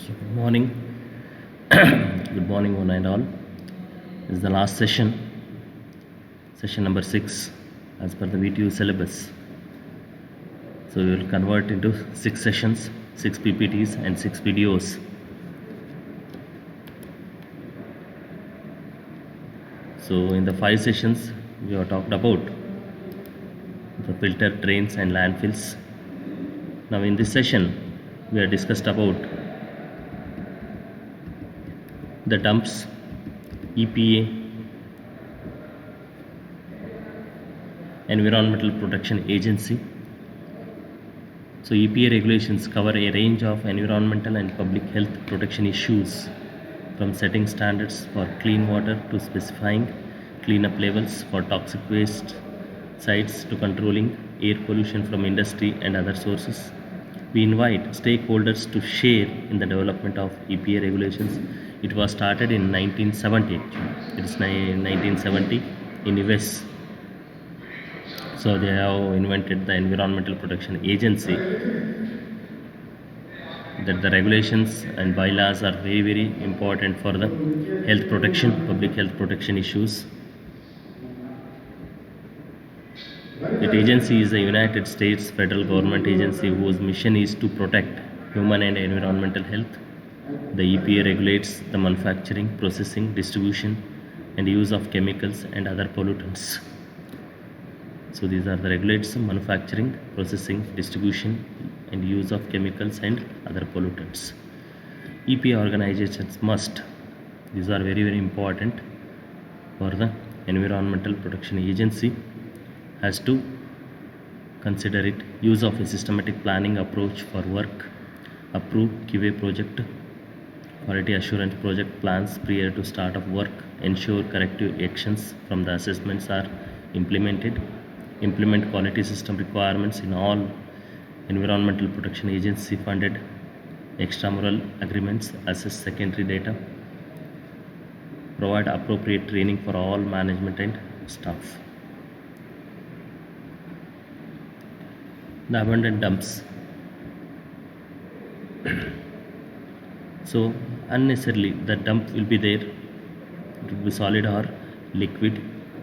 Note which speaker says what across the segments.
Speaker 1: So good morning. Good morning, one and all. This is the last session, session number 6, as per the VTU syllabus. So we will convert into 6 sessions, 6 PPTs, and 6 videos. So in the 5 sessions, we have talked about the filter drains and landfills. Now in this session, we have discussed about the dumps, EPA, Environmental Protection Agency. So EPA regulations cover a range of environmental and public health protection issues, from setting standards for clean water to specifying cleanup levels for toxic waste sites to controlling air pollution from industry and other sources. We invite stakeholders to share in the development of EPA regulations. It was started in 1970. It is 1970 in US. So they have invented the Environmental Protection Agency. That the regulations and bylaws are very, very important for the health protection, public health protection issues. That agency is a United States federal government agency whose mission is to protect human and environmental health. The EPA regulates the manufacturing, processing, distribution, and use of chemicals and other pollutants. So these are the regulates manufacturing, processing, distribution, and use of chemicals and other pollutants. EPA organizations must, these are very, very important for the Environmental Protection Agency, has to consider it use of a systematic planning approach for work, approve QA project, quality assurance project plans prior to start of work, ensure corrective actions from the assessments are implemented, implement quality system requirements in all Environmental Protection Agency funded extramural agreements, assess secondary data, provide appropriate training for all management and staff. The abandoned dumps. So unnecessarily the dump will be there, it will be solid or liquid.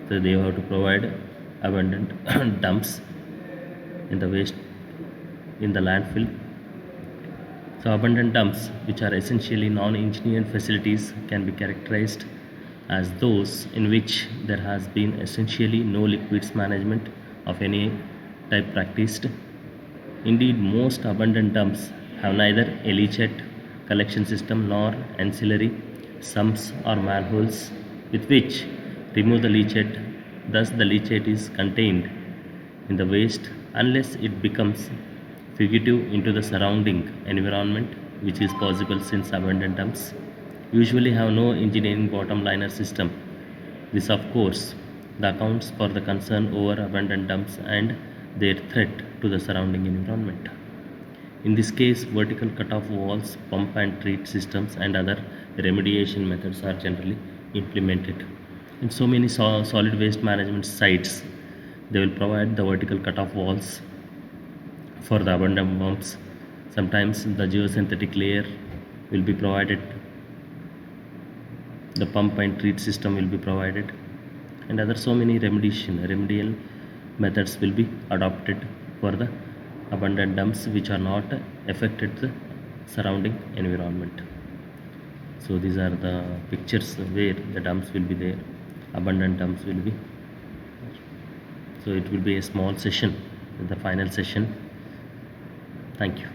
Speaker 1: So they have to provide abandoned dumps in the waste in the landfill. So abandoned dumps, which are essentially non-engineered facilities, can be characterized as those in which there has been essentially no liquids management of any type practiced. Indeed, most abandoned dumps have neither a leachate collection system nor ancillary sumps or manholes with which remove the leachate. Thus, the leachate is contained in the waste unless it becomes fugitive into the surrounding environment, which is possible since abandoned dumps usually have no engineering bottom liner system. This, of course, accounts for the concern over abandoned dumps and their threat to the surrounding environment. In this case, vertical cutoff walls, pump and treat systems, and other remediation methods are generally implemented. In so many solid waste management sites, they will provide the vertical cutoff walls for the abandoned pumps. Sometimes the geosynthetic layer will be provided, the pump and treat system will be provided, and other so many remedial methods will be adopted for the abandoned dumps which are not affected the surrounding environment. So these are the pictures where the dumps will be there, abandoned dumps will be. So it will be a small session, the final session. Thank you.